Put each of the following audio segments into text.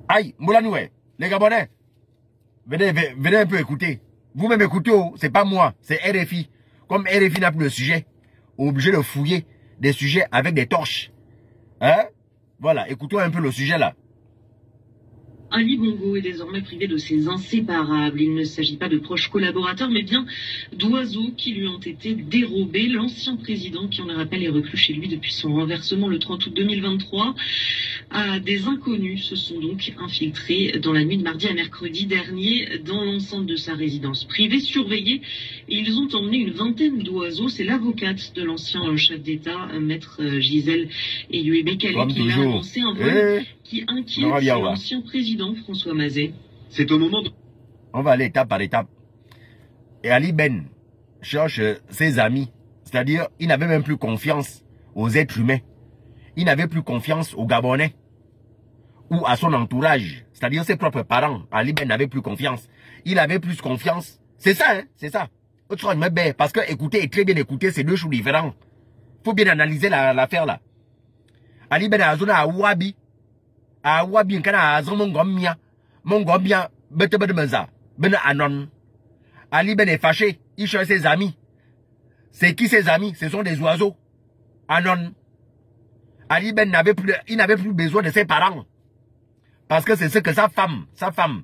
Aïe, Moulanoué, les Gabonais, venez un peu écouter. Vous-même écoutez, c'est pas moi, c'est RFI. Comme RFI n'a plus de sujet, obligé de fouiller des sujets avec des torches. Hein? Voilà, écoutons un peu le sujet là. Ali Bongo est désormais privé de ses inséparables. Il ne s'agit pas de proches collaborateurs, mais bien d'oiseaux qui lui ont été dérobés. L'ancien président, qui on le rappelle est reclus chez lui depuis son renversement le 30 août 2023, des inconnus se sont donc infiltrés dans la nuit de mardi à mercredi dernier dans l'enceinte de sa résidence privée surveillée. Et ils ont emmené une vingtaine d'oiseaux. C'est l'avocate de l'ancien chef d'État, maître Gisèle Eyoué-Bekele, qui a annoncé un vol qui inquiète l'ancien président François Mazet. C'est au moment de... On va aller étape par étape. Et Ali Ben cherche ses amis. C'est-à-dire, il n'avait même plus confiance aux êtres humains. Il n'avait plus confiance aux Gabonais. Ou à son entourage. C'est-à-dire ses propres parents. Ali Ben n'avait plus confiance. Il avait plus confiance. C'est ça, hein, c'est ça. Parce que écouter et très bien écouter, c'est deux choses différentes. Il faut bien analyser l'affaire là. Ali Ben a zona à Wabi. A Wabi, kana azon mongomia. Mongomia, bete meza. Ben anon. Ali Ben est fâché. Il cherche ses amis. C'est qui ses amis? Ce sont des oiseaux. Anon. Ali Ben n'avait plus besoin de ses parents. Parce que c'est ce que sa femme,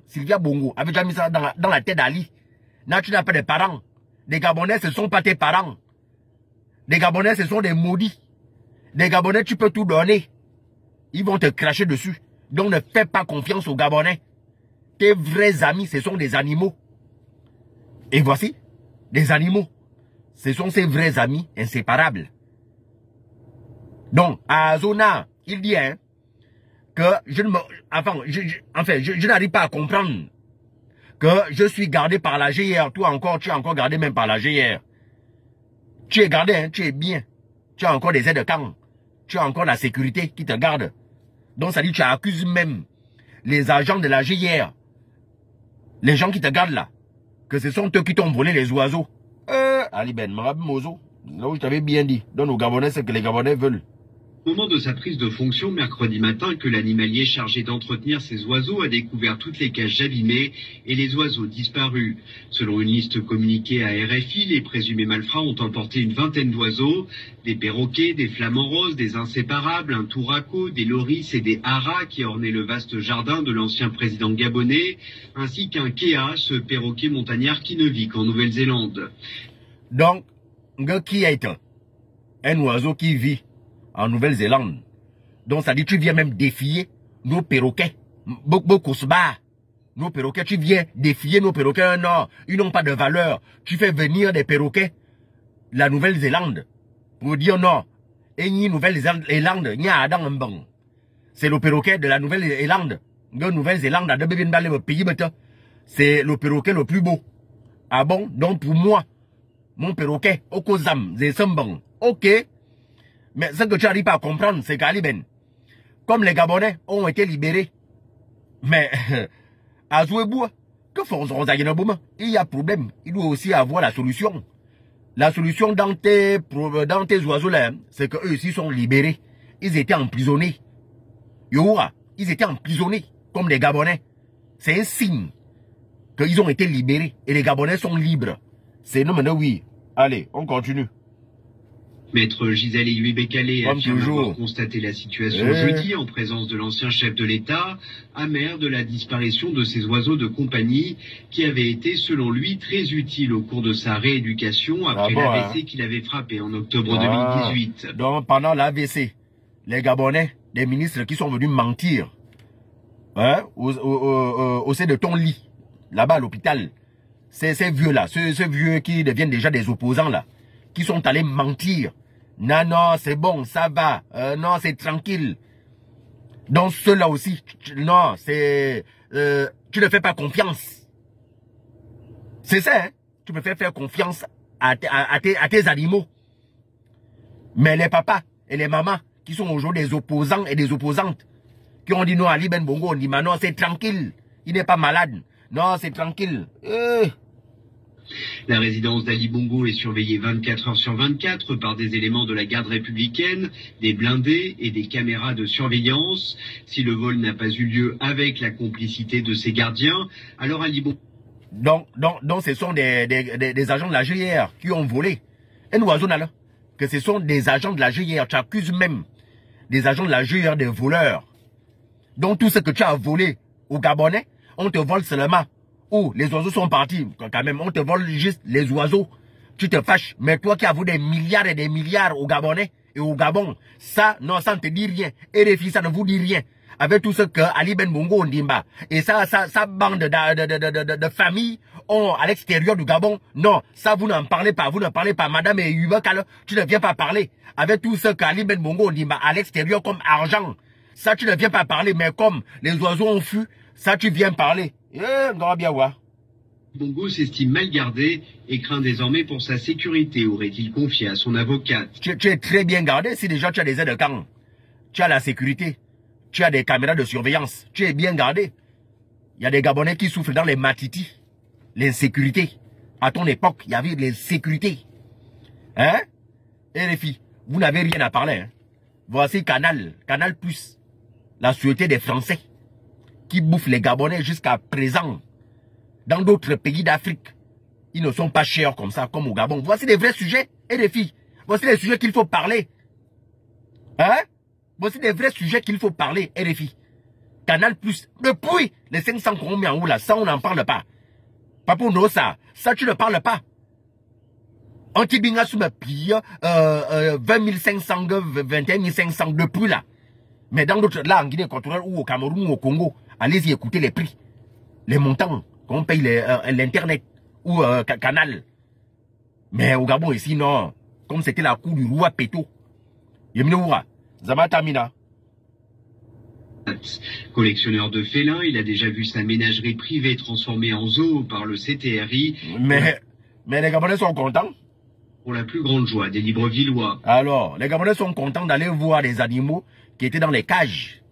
Sylvia Bongo, avait déjà mis ça dans la tête d'Ali. Là, tu n'as pas de parents. Les Gabonais, ce ne sont pas tes parents. Les Gabonais, ce sont des maudits. Les Gabonais, tu peux tout donner. Ils vont te cracher dessus. Donc, ne fais pas confiance aux Gabonais. Tes vrais amis, ce sont des animaux. Et voici, des animaux. Ce sont ses vrais amis inséparables. Donc, à Zona, il dit hein, que je n'arrive pas à comprendre que je suis gardé par la GIR. Toi encore, tu es encore gardé même par la GIR. Tu es gardé, hein, tu es bien. Tu as encore des aides de camp. Tu as encore la sécurité qui te garde. Donc, ça dit, tu accuses même les agents de la GIR. Les gens qui te gardent là. Que ce sont eux qui t'ont volé les oiseaux. Ali Ben, Mozo. Là où je t'avais bien dit. Donne aux Gabonais ce que les Gabonais veulent. Au moment de sa prise de fonction mercredi matin, que l'animalier chargé d'entretenir ces oiseaux a découvert toutes les cages abîmées et les oiseaux disparus. Selon une liste communiquée à RFI, les présumés malfrats ont emporté une vingtaine d'oiseaux, des perroquets, des flamants roses, des inséparables, un touraco, des loris et des haras qui ornaient le vaste jardin de l'ancien président gabonais, ainsi qu'un kea, ce perroquet montagnard qui ne vit qu'en Nouvelle-Zélande. Donc, qui est un oiseau qui vit en Nouvelle-Zélande. Donc, ça dit, tu viens même défier nos perroquets. Nos perroquets, tu viens défier nos perroquets. Non, ils n'ont pas de valeur. Tu fais venir des perroquets, la Nouvelle-Zélande, pour dire non. Et ni Nouvelle-Zélande, c'est le perroquet de la Nouvelle-Zélande. Nouvelle-Zélande, c'est le perroquet le plus beau. Ah bon? Donc, pour moi, mon perroquet, Okozam, Zesambang. Ok. Mais ce que tu n'arrives pas à comprendre, c'est qu'Ali Ben, comme les Gabonais ont été libérés, mais à Zouébou, que font il y a problème. Il doit aussi avoir la solution. La solution dans tes oiseaux là, c'est qu'eux aussi sont libérés. Ils étaient emprisonnés. Youra, ils étaient emprisonnés comme les Gabonais. C'est un signe qu'ils ont été libérés et les Gabonais sont libres. C'est non, mais oui. Allez, on continue. Maître Gisèle Eyoué-Bekele affirme avoir constaté la situation jeudi en présence de l'ancien chef de l'État, amer de la disparition de ces oiseaux de compagnie qui avaient été, selon lui, très utiles au cours de sa rééducation après l'AVC qu'il avait frappé en octobre 2018. Donc, pendant l'AVC, les Gabonais, des ministres qui sont venus mentir hein, au sein de ton lit, là-bas à l'hôpital, ces vieux-là, ces vieux qui deviennent déjà des opposants là, qui sont allés mentir. Non, non, c'est bon, ça va. Non, c'est tranquille. Donc, ceux-là aussi, non, c'est... tu ne fais pas confiance. C'est ça, hein? Tu me fais faire confiance à tes animaux. Mais les papas et les mamans, qui sont aujourd'hui des opposants et des opposantes, qui ont dit non à Ali Ben Bongo, on dit, mais non, c'est tranquille. Il n'est pas malade. Non, c'est tranquille. La résidence d'Ali Bongo est surveillée 24 heures sur 24 par des éléments de la garde républicaine, des blindés et des caméras de surveillance. Si le vol n'a pas eu lieu avec la complicité de ses gardiens, alors Ali Bongo... Donc ce sont des agents de la GIR qui ont volé. Et nous, là, que ce sont des agents de la GIR. Tu accuses même des agents de la GIR de voleurs. Donc tout ce que tu as volé au Gabonais, on te vole seulement. Oh, les oiseaux sont partis. Quand même, on te vole juste les oiseaux. Tu te fâches. Mais toi qui as volé des milliards et des milliards au Gabonais et au Gabon, ça, non, ça ne te dit rien. Et les filles, ça ne vous dit rien. Avec tout ce que Ali Ben Bongo Ondimba et ça bande de familles ont à l'extérieur du Gabon. Non, ça vous n'en parlez pas. Vous ne parlez pas. Madame et Yubakal, tu ne viens pas parler. Avec tout ce qu'Ali Ben Bongo Ondimba à l'extérieur comme argent. Ça, tu ne viens pas parler. Mais comme les oiseaux ont fui, ça, tu viens parler. Bongo s'estime mal gardé et craint désormais pour sa sécurité, aurait-il confié à son avocate. Tu es très bien gardé si déjà tu as des aides de camp. Tu as la sécurité. Tu as des caméras de surveillance. Tu es bien gardé. Il y a des Gabonais qui souffrent dans les matitis. L'insécurité. À ton époque, il y avait l'insécurité. Hein? Et les filles, vous n'avez rien à parler. Hein? Voici Canal Plus. La sûreté des Français. Qui bouffent les Gabonais jusqu'à présent. Dans d'autres pays d'Afrique. Ils ne sont pas chers comme ça, comme au Gabon. Voici des vrais sujets. Et les filles, voici les sujets qu'il faut parler. Hein? Voici des vrais sujets qu'il faut parler, RFI. Canal Plus. Depuis les 500 qu'on met en haut là, ça on n'en parle pas. Pas pour nous ça. Ça tu ne parles pas. Antibinga sous ma pire, 20 500, 21 500 depuis là. Mais dans d'autres, là en Guinée équatoriale ou au Cameroun ou au Congo, allez-y écouter les prix. Les montants qu'on paye l'internet ou canal. Mais au Gabon ici, non. Comme c'était la cour du roi Péto. Yeminoura. Zamatamina. Collectionneur de félins, il a déjà vu sa ménagerie privée transformée en zoo par le CTRI. Mais les Gabonais sont contents. Pour la plus grande joie des Librevilleois. Alors, les Gabonais sont contents d'aller voir des animaux qui étaient dans les cages.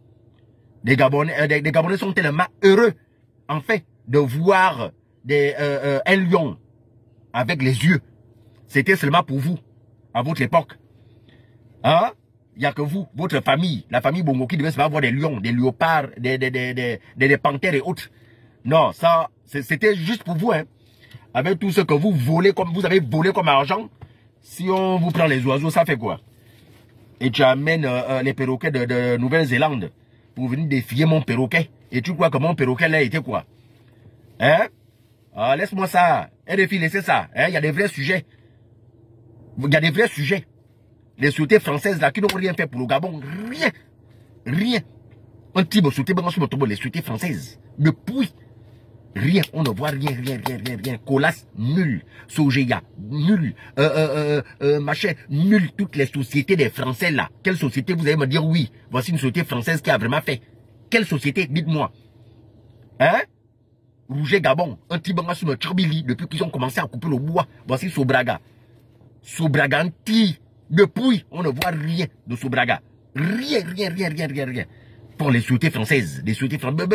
Les Gabonais sont tellement heureux, en fait, de voir un lion avec les yeux. C'était seulement pour vous, à votre époque. Hein? Il n'y a que vous, votre famille, la famille Bongo qui devait se voir des lions, des léopards, des panthères et autres. Non, ça, c'était juste pour vous, hein. Avec tout ce que vous volez, comme vous avez volé comme argent, si on vous prend les oiseaux, ça fait quoi? Et tu amènes les perroquets de Nouvelle-Zélande pour venir défier mon perroquet. Et tu crois que mon perroquet là était quoi? Hein? Ah, laisse-moi ça. Et les filles, laissez ça. Hein? Il y a des vrais sujets. Il y a des vrais sujets. Les sociétés françaises là qui n'ont rien fait pour le Gabon. Rien. Rien. Un type de société, les sociétés françaises. Depuis. Rien. On ne voit rien. Colas, nul. Sogea, nul. Machin, nul. Toutes les sociétés des Français là. Quelle société vous allez me dire oui? Voici une société française qui a vraiment fait. Quelle société? Dites-moi. Hein? Rouget Gabon. Un petit banc sur le Tchobili depuis qu'ils ont commencé à couper le bois. Voici Sobraga. Sobraganti. Depuis, on ne voit rien de Sobraga. Rien. Pour les sociétés françaises. Les sociétés françaises.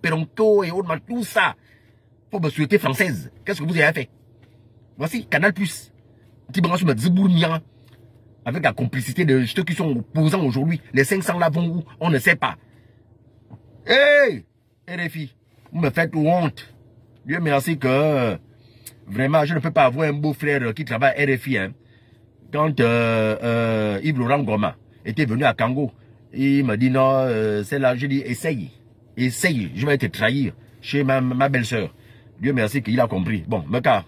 Peronco et autres, tout ça. Pour les sociétés françaises. Qu'est-ce que vous avez fait? Voici Canal Plus. Petit branche me Zibournia. Avec la complicité de ceux qui sont opposants aujourd'hui. Les 500 là vont où? On ne sait pas. Hey! RFI, vous me faites honte. Dieu merci que vraiment, je ne peux pas avoir un beau-frère qui travaille à RFI. Hein. Quand Yves Laurent Goma était venu à Kango, il m'a dit non, c'est là, j'ai dit essaye, je vais te trahir chez ma belle-sœur. Dieu merci qu'il a compris. Bon, me car.